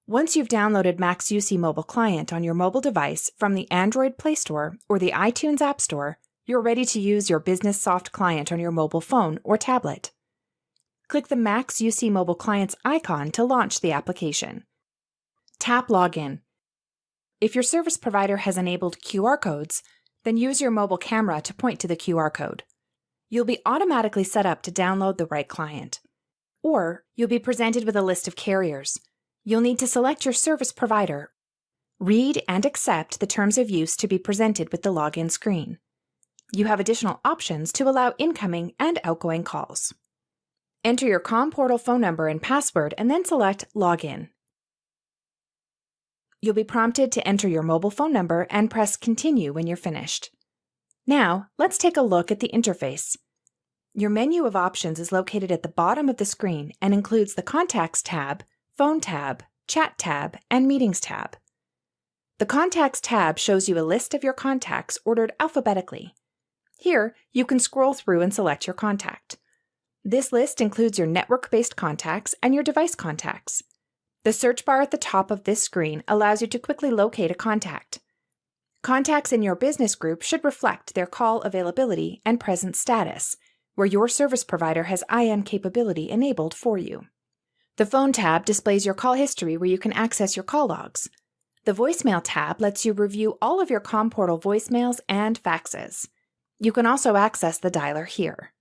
Once you've downloaded MaX UC Mobile Client on your mobile device from the Android Play Store or the iTunes App Store, you're ready to use your Business Soft client on your mobile phone or tablet. Click the MaX UC Mobile Client's icon to launch the application. Tap Login. If your service provider has enabled QR codes, then use your mobile camera to point to the QR code. You'll be automatically set up to download the right client. Or you'll be presented with a list of carriers. You'll need to select your service provider. Read and accept the terms of use to be presented with the login screen. You have additional options to allow incoming and outgoing calls. Enter your COM portal phone number and password and then select Login. You'll be prompted to enter your mobile phone number and press Continue when you're finished. Now, let's take a look at the interface. Your menu of options is located at the bottom of the screen and includes the Contacts tab, Phone tab, Chat tab, and Meetings tab. The Contacts tab shows you a list of your contacts ordered alphabetically. Here, you can scroll through and select your contact. This list includes your network-based contacts and your device contacts. The search bar at the top of this screen allows you to quickly locate a contact. Contacts in your business group should reflect their call availability and present status, where your service provider has IM capability enabled for you. The Phone tab displays your call history where you can access your call logs. The Voicemail tab lets you review all of your COM portal voicemails and faxes. You can also access the dialer here.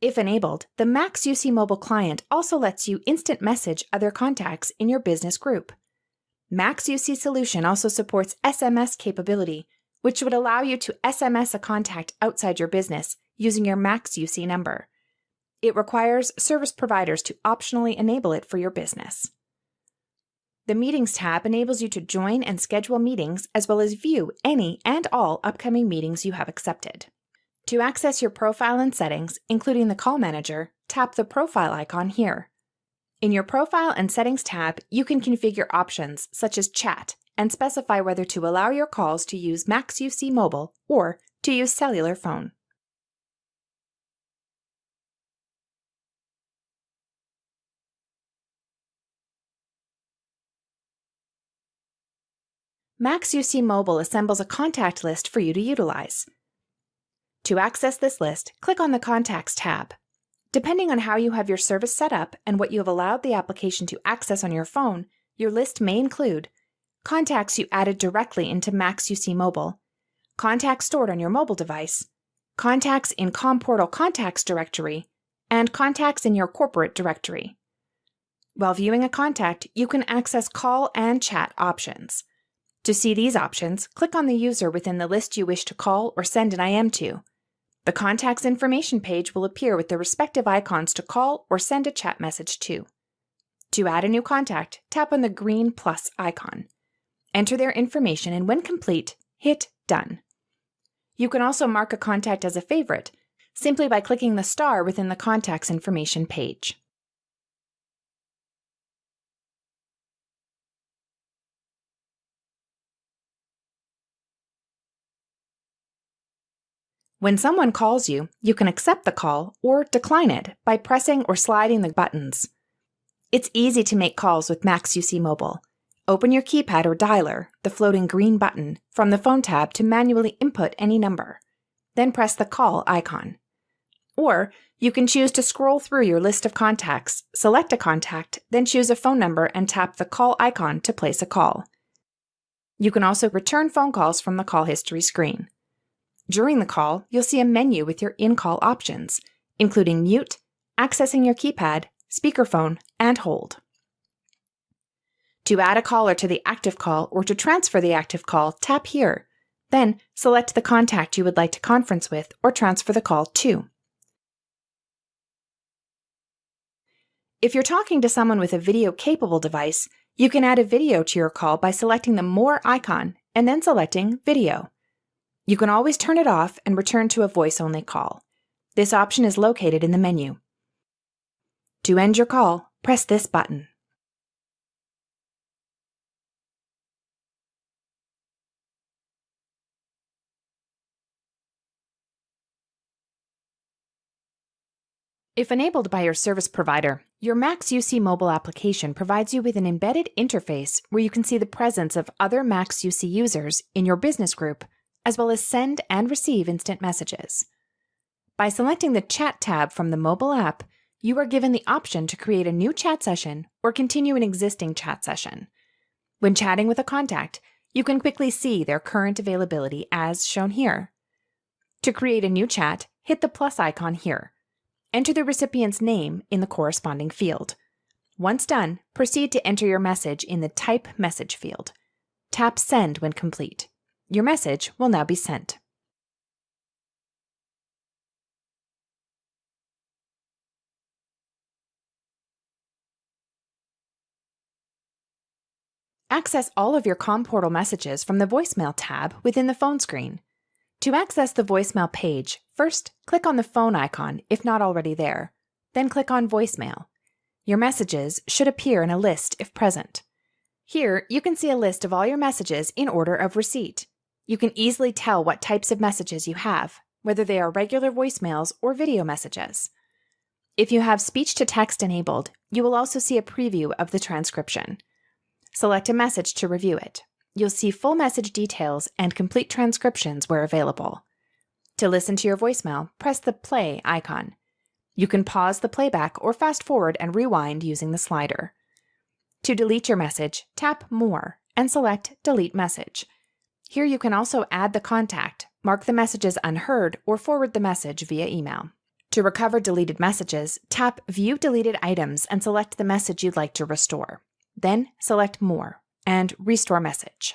If enabled, the MaX UC Mobile Client also lets you instant message other contacts in your business group. MaX UC Solution also supports SMS capability, which would allow you to SMS a contact outside your business using your MaX UC number. It requires service providers to optionally enable it for your business. The Meetings tab enables you to join and schedule meetings as well as view any and all upcoming meetings you have accepted. To access your profile and settings, including the call manager, tap the profile icon here. In your Profile and Settings tab, you can configure options such as chat and specify whether to allow your calls to use MaX UC Mobile or to use cellular phone. MaX UC Mobile assembles a contact list for you to utilize. To access this list, click on the Contacts tab. Depending on how you have your service set up and what you have allowed the application to access on your phone, your list may include contacts you added directly into MaX UC Mobile, contacts stored on your mobile device, contacts in COM portal contacts directory, and contacts in your corporate directory. While viewing a contact, you can access call and chat options. To see these options, click on the user within the list you wish to call or send an IM to. The Contacts Information page will appear with the respective icons to call or send a chat message to. To add a new contact, tap on the green plus icon. Enter their information and when complete, hit Done. You can also mark a contact as a favorite, simply by clicking the star within the Contacts Information page. When someone calls you, you can accept the call or decline it by pressing or sliding the buttons. It's easy to make calls with MaX UC Mobile. Open your keypad or dialer, the floating green button, from the Phone tab to manually input any number. Then press the Call icon. Or you can choose to scroll through your list of contacts, select a contact, then choose a phone number and tap the Call icon to place a call. You can also return phone calls from the call history screen. During the call, you'll see a menu with your in-call options, including mute, accessing your keypad, speakerphone, and hold. To add a caller to the active call or to transfer the active call, tap here. Then select the contact you would like to conference with or transfer the call to. If you're talking to someone with a video-capable device, you can add a video to your call by selecting the More icon and then selecting Video. You can always turn it off and return to a voice-only call. This option is located in the menu. To end your call, press this button. If enabled by your service provider, your MaX UC mobile application provides you with an embedded interface where you can see the presence of other MaX UC users in your business group, as well as send and receive instant messages. By selecting the Chat tab from the mobile app, you are given the option to create a new chat session or continue an existing chat session. When chatting with a contact, you can quickly see their current availability as shown here. To create a new chat, hit the plus icon here. Enter the recipient's name in the corresponding field. Once done, proceed to enter your message in the Type Message field. Tap Send when complete. Your message will now be sent. Access all of your COM portal messages from the Voicemail tab within the phone screen. To access the voicemail page, first click on the phone icon if not already there, then click on Voicemail. Your messages should appear in a list if present. Here, you can see a list of all your messages in order of receipt. You can easily tell what types of messages you have, whether they are regular voicemails or video messages. If you have speech-to-text enabled, you will also see a preview of the transcription. Select a message to review it. You'll see full message details and complete transcriptions where available. To listen to your voicemail, press the play icon. You can pause the playback or fast forward and rewind using the slider. To delete your message, tap More and select Delete Message. Here you can also add the contact, mark the message as unheard, or forward the message via email. To recover deleted messages, tap View Deleted Items and select the message you'd like to restore. Then select More and Restore Message.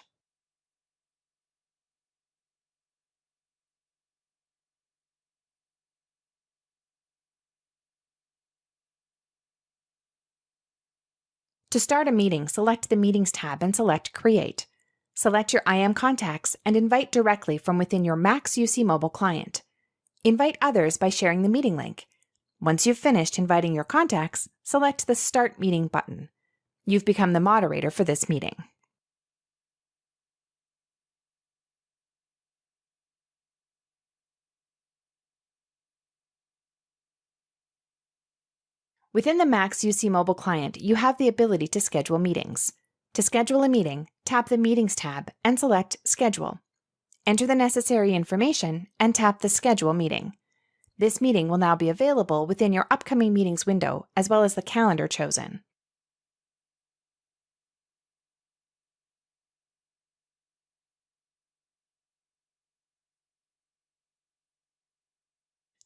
To start a meeting, select the Meetings tab and select Create. Select your IM contacts and invite directly from within your MaX UC mobile client. Invite others by sharing the meeting link. Once you've finished inviting your contacts, select the Start Meeting button. You've become the moderator for this meeting. Within the MaX UC mobile client, you have the ability to schedule meetings. To schedule a meeting, tap the Meetings tab and select Schedule. Enter the necessary information and tap the Schedule Meeting. This meeting will now be available within your upcoming meetings window, as well as the calendar chosen.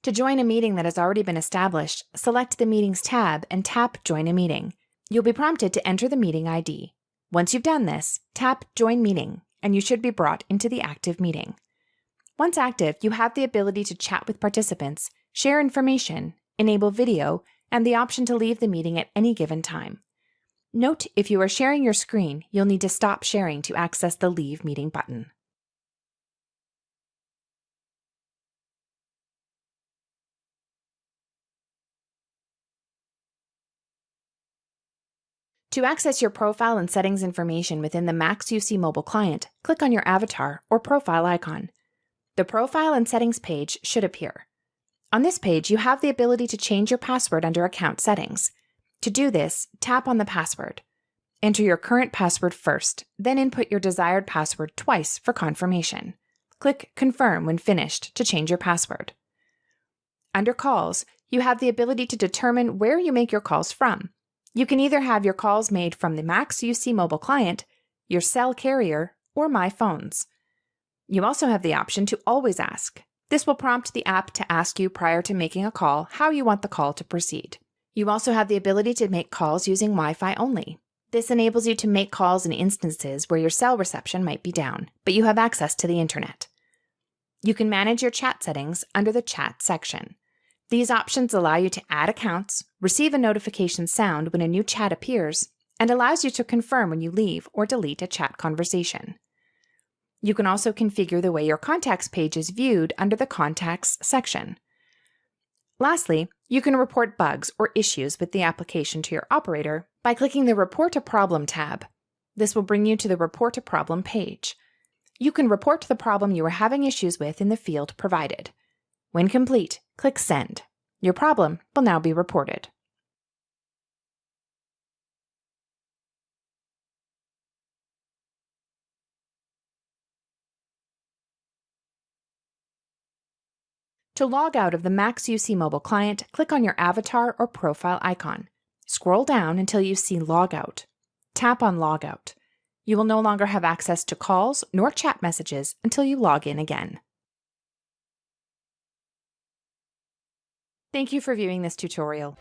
To join a meeting that has already been established, select the Meetings tab and tap Join a Meeting. You'll be prompted to enter the meeting ID. Once you've done this, tap Join Meeting, and you should be brought into the active meeting. Once active, you have the ability to chat with participants, share information, enable video, and the option to leave the meeting at any given time. Note, if you are sharing your screen, you'll need to stop sharing to access the Leave Meeting button. To access your profile and settings information within the MaX UC mobile client, click on your avatar or profile icon. The Profile and Settings page should appear. On this page, you have the ability to change your password under Account Settings. To do this, tap on the password. Enter your current password first, then input your desired password twice for confirmation. Click Confirm when finished to change your password. Under Calls, you have the ability to determine where you make your calls from. You can either have your calls made from the MaX UC mobile client, your cell carrier, or My Phones. You also have the option to Always Ask. This will prompt the app to ask you prior to making a call how you want the call to proceed. You also have the ability to make calls using Wi-Fi only. This enables you to make calls in instances where your cell reception might be down, but you have access to the internet. You can manage your chat settings under the Chat section. These options allow you to add accounts, receive a notification sound when a new chat appears, and allows you to confirm when you leave or delete a chat conversation. You can also configure the way your contacts page is viewed under the Contacts section. Lastly, you can report bugs or issues with the application to your operator by clicking the Report a Problem tab. This will bring you to the Report a Problem page. You can report the problem you are having issues with in the field provided. When complete, click Send. Your problem will now be reported. To log out of the MaX UC mobile client, click on your avatar or profile icon. Scroll down until you see Logout. Tap on Logout. You will no longer have access to calls nor chat messages until you log in again. Thank you for viewing this tutorial.